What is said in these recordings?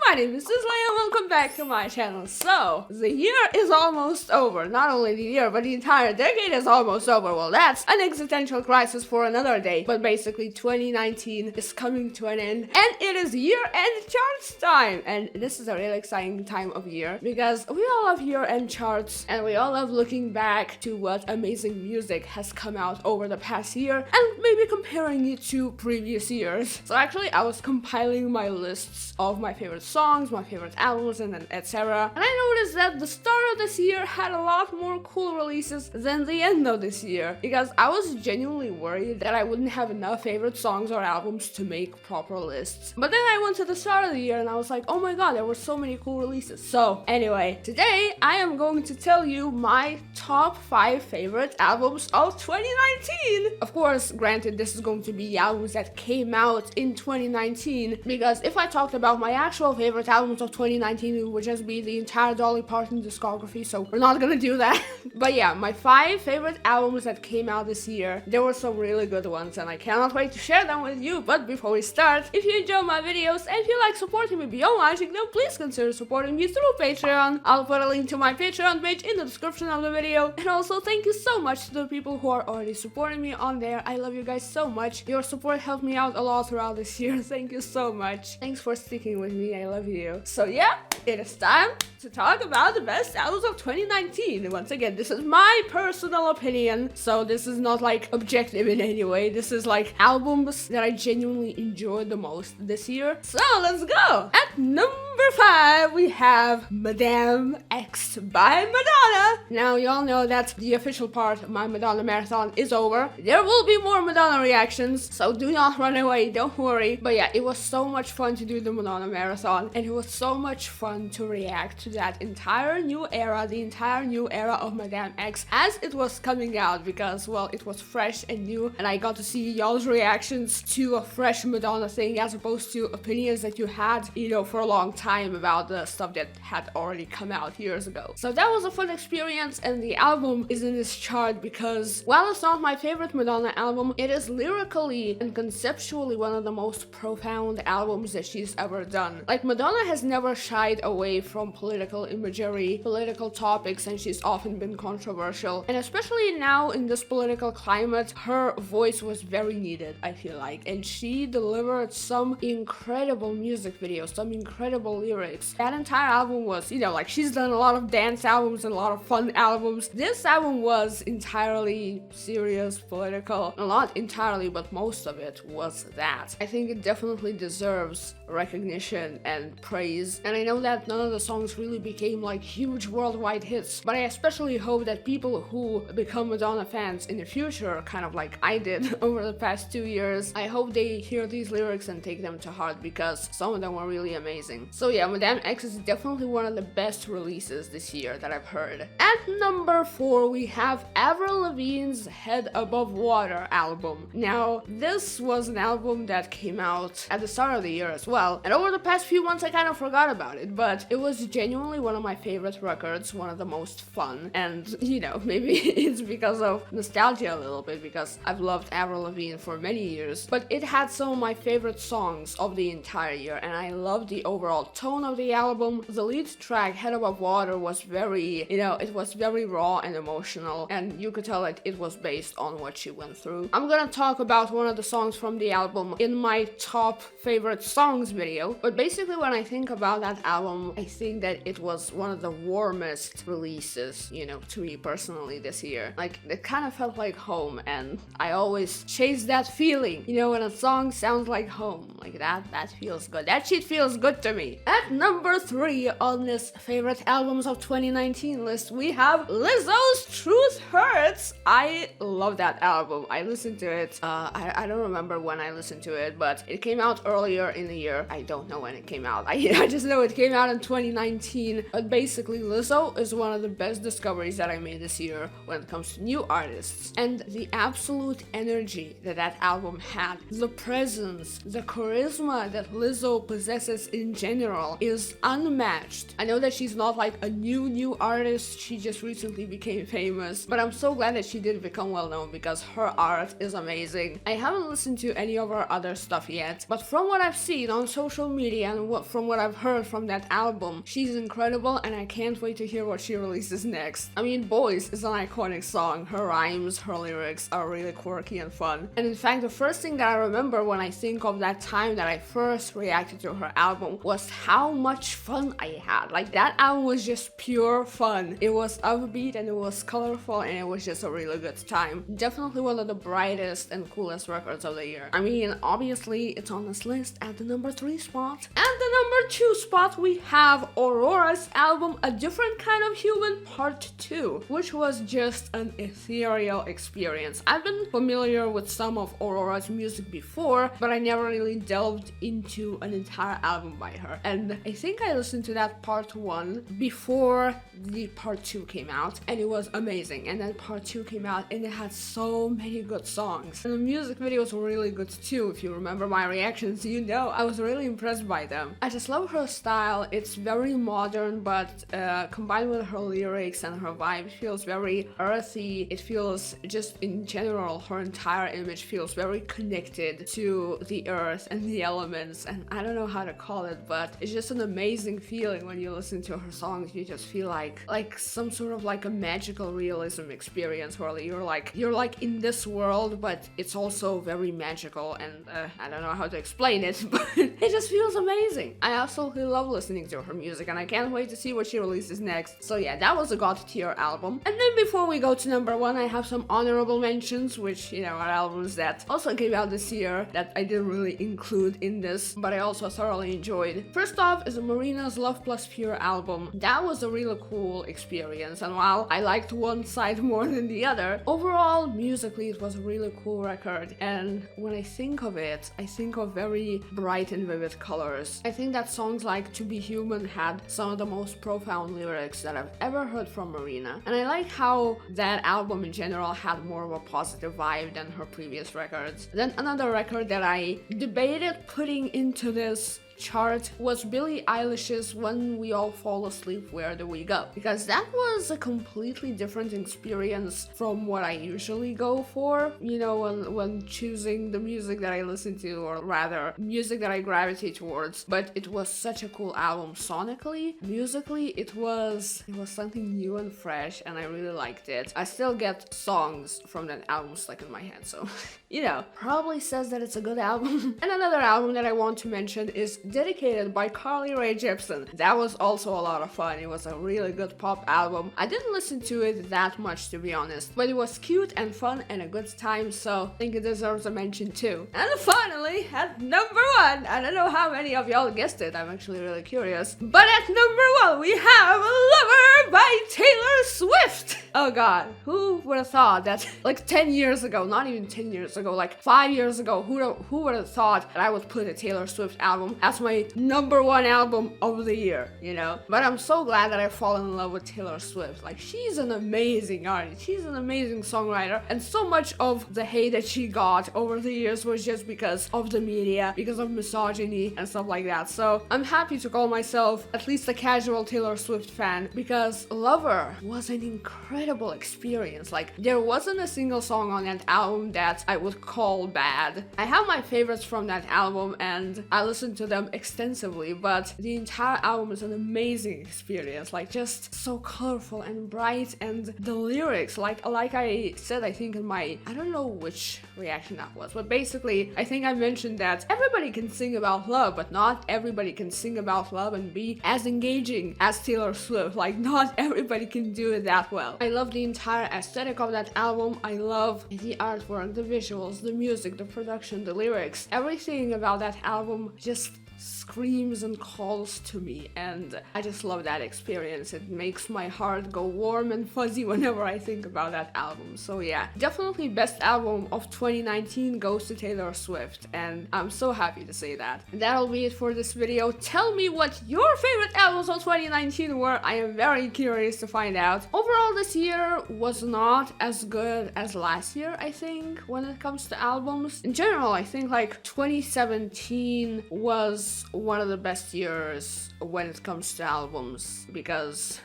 My name is Sisley and welcome back to my channel. So, the year is almost over. Not only the year, but the entire decade is almost over. Well, that's an existential crisis for another day. But basically, 2019 is coming to an end, and it is year-end charts time. And this is a really exciting time of year because we all love year-end charts, and we all love looking back to what amazing music has come out over the past year, and maybe comparing it to previous years. So actually, I was compiling my lists of my favorite songs, my favorite albums, and then etc. And I noticed that the start of this year had a lot more cool releases than the end of this year, because I was genuinely worried that I wouldn't have enough favorite songs or albums to make proper lists. But then I went to the start of the year and I was like, oh my god, there were so many cool releases. So anyway, today I am going to tell you my top 5 favorite albums of 2019. Of course, granted, this is going to be albums that came out in 2019, because if I talked about my actual favorite albums of 2019, it would just be the entire Dolly Parton discography, so we're not gonna do that. But yeah, my 5 favorite albums that came out this year, there were some really good ones, and I cannot wait to share them with you. But before we start, if you enjoy my videos and if you like supporting me beyond watching them, please consider supporting me through Patreon. I'll put a link to my Patreon page in the description of the video. And also, thank you so much to the people who are already supporting me on there. I love you guys so much. Your support helped me out a lot throughout this year. Thank you so much. Thanks for sticking with me. I love you. So yeah, it is time to talk about the best albums of 2019. Once again, this is my personal opinion, so this is not like objective in any way. This is like albums that I genuinely enjoyed the most this year. So let's go! At number 5, we have Madame X by Madonna. Now, y'all know that the official part of my Madonna marathon is over. There will be more Madonna reactions, so do not run away, don't worry. But yeah, it was so much fun to do the Madonna marathon, and it was so much fun to react to that entire new era, the entire new era of Madame X as it was coming out, because, well, it was fresh and new, and I got to see y'all's reactions to a fresh Madonna thing as opposed to opinions that you had, you know, for a long time about the stuff that had already come out years ago. So that was a fun experience, and the album is in this chart because, while it's not my favorite Madonna album, it is lyrically and conceptually one of the most profound albums that she's ever done. Like, Madonna has never shied away from political imagery, political topics, and she's often been controversial. And especially now in this political climate, her voice was very needed, I feel like. And she delivered some incredible music videos, some incredible lyrics. That entire album was, you know, like, she's done a lot of dance albums and a lot of fun albums. This album was entirely serious, political. Not entirely, but most of it was that. I think it definitely deserves recognition and praise. And I know that none of the songs really became like huge worldwide hits, but I especially hope that people who become Madonna fans in the future, kind of like I did over the past 2 years, I hope they hear these lyrics and take them to heart, because some of them were really amazing. So yeah, Madame X is definitely one of the best releases this year that I've heard. At number 4, we have Avril Lavigne's Head Above Water album. Now, this was an album that came out at the start of the year as well, and over the past few months I kind of forgot about it, but it was genuinely one of my favorite records, one of the most fun, and, you know, maybe it's because of nostalgia a little bit, because I've loved Avril Lavigne for many years, but it had some of my favorite songs of the entire year, and I loved the overall tone of the album. The lead track, Head Above Water, was very, you know, it was very raw and emotional, and you could tell that it was based on what she went through. I'm gonna talk about one of the songs from the album in my top favorite songs video, but basically when I think about that album, I think that it was one of the warmest releases, you know, to me personally this year. Like, it kind of felt like home, and I always chase that feeling, you know, when a song sounds like home, like that feels good. That shit feels good to me. At number 3 on this favorite albums of 2019 list, we have Lizzo's Truth Hurts. I love that album. I listened to it, I don't remember when I listened to it, but it came out earlier in the year. I don't know when it came out. I just know it came out in 2019. But basically, Lizzo is one of the best discoveries that I made this year when it comes to new artists. And the absolute energy that that album had, the presence, the charisma that Lizzo possesses in general is unmatched. I know that she's not like a new artist, she just recently became famous, but I'm so glad that she did become well known because her art is amazing. I haven't listened to any of her other stuff yet, but from what I've seen on social media and from what I've heard from that album, she's incredible and I can't wait to hear what she releases next. I mean, Boys is an iconic song. Her rhymes, her lyrics are really quirky and fun. And in fact, the first thing that I remember when I think of that time that I first reacted to her album was how much fun I had. Like, that album was just pure fun. It was upbeat and it was colorful and it was just a really good time. Definitely one of the brightest and coolest records of the year. I mean, obviously it's on this list at the number 3 spot. At the number 2 spot we have Aurora's album A Different Kind of Human Part 2, which was just an ethereal experience. I've been familiar with some of Aurora's music before, but I never really delved into an entire album by her. And I think I listened to that Part 1 before the Part 2 came out, and it was amazing. And then Part 2 came out and it had so many good songs. And the music videos were really good too. If you remember my reactions, you know I was really impressed by them. I just love her style. It's very modern, but combined with her lyrics and her vibe, it feels very earthy. It feels just in general, her entire image feels very connected to the earth and the elements, and I don't know how to call it, but it's just an amazing feeling when you listen to her songs. You just feel like some sort of like a magical realism experience where you're like in this world, but it's also very magical, and I don't know how to explain it, but it just feels amazing. I absolutely love listening to her music and I can't wait to see what she releases next. So yeah, that was a god tier album. And then before we go to number 1, I have some honorable mentions, which, you know, are albums that also came out this year that I didn't really include in this, but I also thoroughly enjoyed. First off is Marina's Love Plus Pure album. That was a really cool experience, and while I liked one side more than the other, overall musically it was a really cool record. And when I think of it, I think of very bright and vivid colors. I think that songs like To Be Human had some of the most profound lyrics that I've ever heard from Marina, and I like how that album in general had more of a positive vibe than her previous records. Then another record that I debated putting into this chart was Billie Eilish's When We All Fall Asleep, Where Do We Go? Because that was a completely different experience from what I usually go for, you know, when choosing the music that I listen to, or rather music that I gravitate towards. But it was such a cool album sonically. Musically, it was something new and fresh, and I really liked it. I still get songs from that album stuck in my head, so you know, probably says that it's a good album. And another album that I want to mention is Dedicated by Carly Rae Jepsen. That was also a lot of fun. It was a really good pop album. I didn't listen to it that much, to be honest, but it was cute and fun and a good time, so I think it deserves a mention too. And finally, at number 1, I don't know how many of y'all guessed it, I'm actually really curious, but at number 1 we have Lover by Taylor Swift. Oh god, who would have thought that like 10 years ago, not even 10 years ago, like 5 years ago, who would have thought that I would put a Taylor Swift album as my number 1 album of the year, you know? But I'm so glad that I fall in love with Taylor Swift. Like, she's an amazing artist, she's an amazing songwriter, and so much of the hate that she got over the years was just because of the media, because of misogyny and stuff like that. So I'm happy to call myself at least a casual Taylor Swift fan, because Lover was an incredible experience. Like, there wasn't a single song on that album that I would call bad. I have my favorites from that album and I listened to them extensively, but the entire album is an amazing experience, like just so colorful and bright, and the lyrics, like I said, I think in my, I don't know which reaction that was, but basically I think I mentioned that everybody can sing about love, but not everybody can sing about love and be as engaging as Taylor Swift. Like, not everybody can do it that well. I love the entire aesthetic of that album. I love the artwork, the visuals, the music, the production, the lyrics. Everything about that album just screams and calls to me, and I just love that experience. It makes my heart go warm and fuzzy whenever I think about that album. So yeah, definitely best album of 2019 goes to Taylor Swift, and I'm so happy to say that. And that'll be it for this video. Tell me what your favorite albums of 2019 were. I am very curious to find out. Overall, this year was not as good as last year, I think, when it comes to albums. In general, I think like 2017 was was one of the best years when it comes to albums, because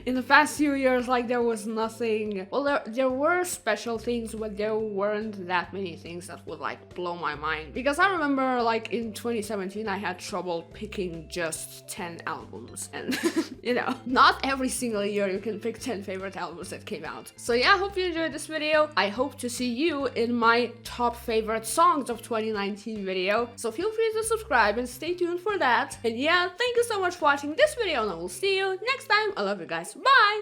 in the past few years, like, there was nothing. Well, there were special things, but there weren't that many things that would like blow my mind. Because I remember, like, in 2017 I had trouble picking just 10 albums, and you know, not every single year you can pick 10 favorite albums that came out. So yeah, I hope you enjoyed this video. I hope to see you in my top favorite songs of 2019 video, so feel free to subscribe and stay tuned for that. And yeah, thank you so much for watching this video, and I will see you next time. I love you guys. Bye.